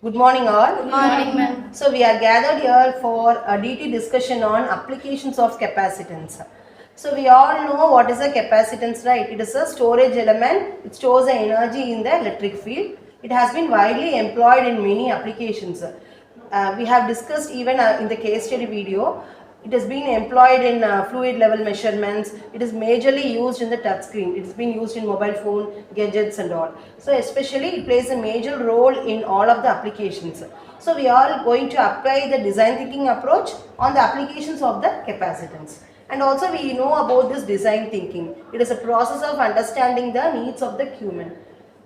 Good morning all. Good morning, ma'am. So we are gathered here for a DT discussion on applications of capacitance. So we all know what is a capacitance, right? It is a storage element. It stores the energy in the electric field. It has been widely employed in many applications. We have discussed even in the case study video. It has been employed in fluid level measurements. It is majorly used in the touch screen. It has been used in mobile phone, gadgets and all. So especially it plays a major role in all of the applications. So we are going to apply the design thinking approach on the applications of the capacitance. And also we know about this design thinking. It is a process of understanding the needs of the human.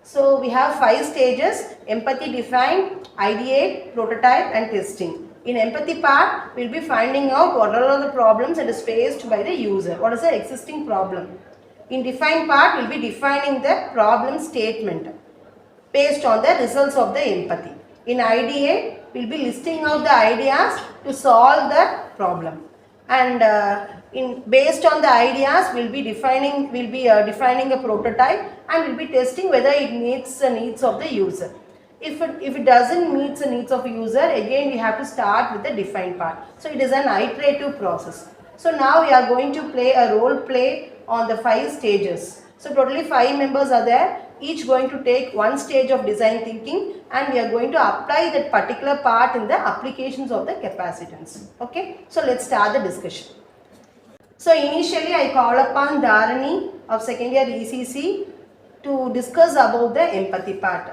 So we have 5 stages: empathy, define, ideate, prototype and testing. In empathy part, we will be finding out what are all the problems that is faced by the user. What is the existing problem? In define part, we will be defining the problem statement based on the results of the empathy. In ideate, we will be listing out the ideas to solve the problem. And based on the ideas, we will be defining a prototype and we will be testing whether it meets the needs of the user. If it doesn't meet the needs of a user, again we have to start with the define part. So it is an iterative process. So now we are going to play a role play on the 5 stages. So totally 5 members are there, each going to take one stage of design thinking, and we are going to apply that particular part in the applications of the capacitance. Okay, so let's start the discussion. So initially I call upon Dharani of second year ECC to discuss about the empathy part.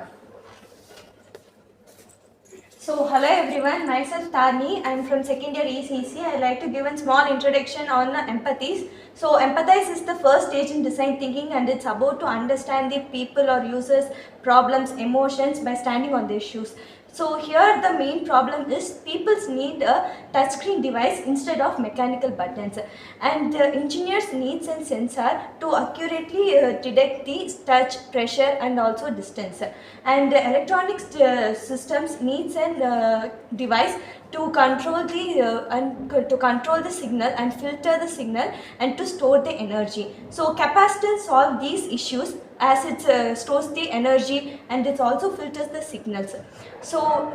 So hello everyone, myself Tani. I am from second year ECC. I like to give a small introduction on empathies. So empathize is the first stage in design thinking, and it's about to understand the people or users' problems, emotions by standing on their shoes. So here the main problem is people need a touchscreen device instead of mechanical buttons, and the engineers needs a sensor to accurately detect the touch, pressure and also distance, and the electronic systems needs a device to control the signal and filter the signal and to store the energy. So capacitance solve these issues as it stores the energy and it also filters the signals. So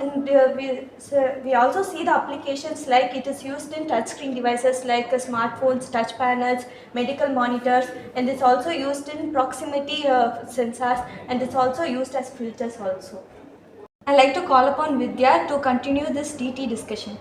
we also see the applications like it is used in touchscreen devices like smartphones, touch panels, medical monitors, and it's also used in proximity sensors, and it's also used as filters also. I'd like to call upon Vidya to continue this DT discussion.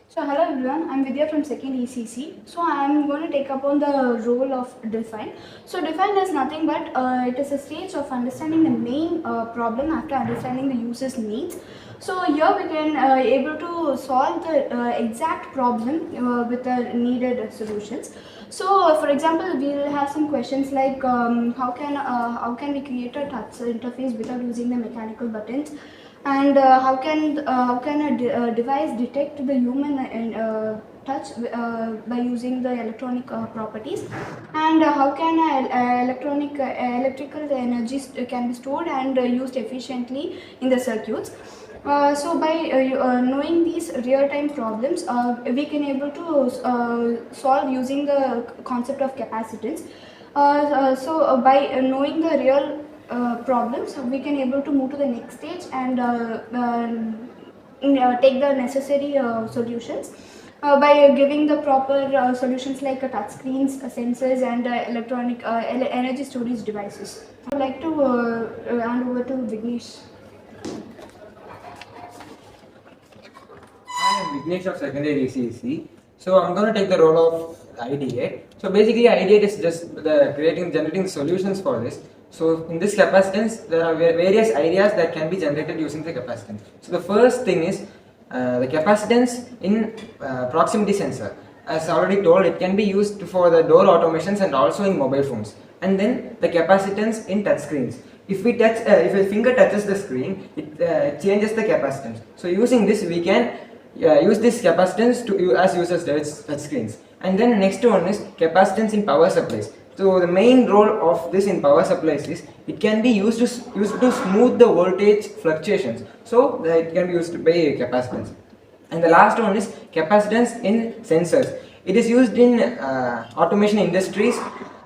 So hello everyone, I'm Vidya from second ECC. So I'm going to take up on the role of define. So define is nothing but it is a stage of understanding the main problem after understanding the user's needs. So here we can able to solve the exact problem with the needed solutions. So for example, we will have some questions like how can we create a touch interface without using the mechanical buttons, and how can a device detect the human touch by using the electronic properties, and how can electrical energy can be stored and used efficiently in the circuits. So by knowing these real-time problems, we can able to solve using the concept of capacitance. So by knowing the real problems, we can able to move to the next stage and take the necessary solutions by giving the proper solutions like touch screens, sensors and electronic energy storage devices. I would like to hand over to Vignesh. I am Vignesh of secondary ECC. So I'm going to take the role of ideate. So basically ideate is just generating solutions for this. So in this capacitance, there are various ideas that can be generated using the capacitance. So the first thing is the capacitance in proximity sensor. As already told, it can be used for the door automations and also in mobile phones. And then the capacitance in touch screens. If a finger touches the screen, it changes the capacitance. So using this, we can use this capacitance as users touch screens. And then next one is capacitance in power supplies. So the main role of this in power supplies is it can be used to smooth the voltage fluctuations. So it can be used by capacitance. And the last one is capacitance in sensors. It is used in automation industries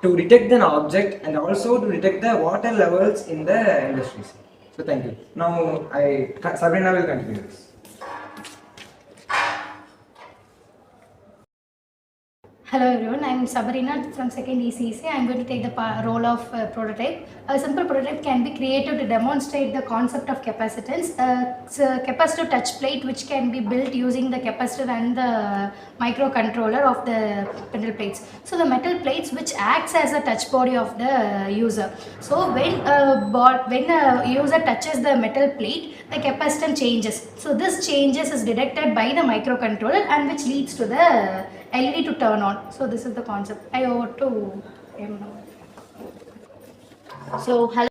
to detect an object and also to detect the water levels in the industries. So thank you. Now Sabrina will continue this. Hello everyone, I am Sabrina from 2nd ECC. I am going to take the role of prototype. A simple prototype can be created to demonstrate the concept of capacitance. It's a capacitive touch plate which can be built using the capacitor and the microcontroller of the metal plates. So the metal plates which acts as a touch body of the user. So when a user touches the metal plate, the capacitance changes. So this changes is detected by the microcontroller and which leads to the LED to turn on. So this is the concept. I over to Yamuna. So hello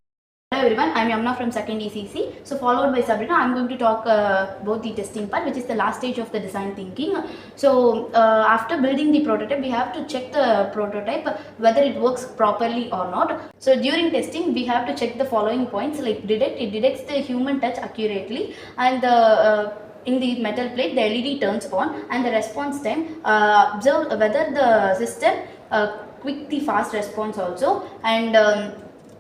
everyone, I am Yamuna from 2nd ECC. So followed by Sabrina, I am going to talk about the testing part, which is the last stage of the design thinking. So after building the prototype, we have to check the prototype whether it works properly or not. So during testing, we have to check the following points, like it detects the human touch accurately, and in the metal plate the LED turns on, and the response time, observe whether the system quick the fast response also, and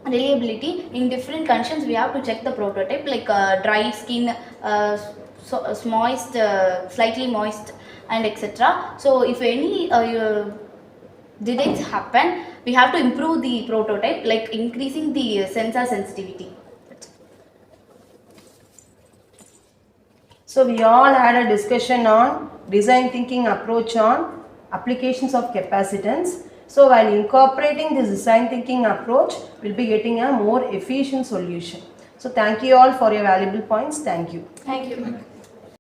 reliability. In different conditions we have to check the prototype, like dry skin, moist, slightly moist, and etc. So if any defects happen, we have to improve the prototype, like increasing the sensor sensitivity. So we all had a discussion on design thinking approach on applications of capacitance. So while incorporating this design thinking approach, we'll be getting a more efficient solution. So thank you all for your valuable points. Thank you. Thank you.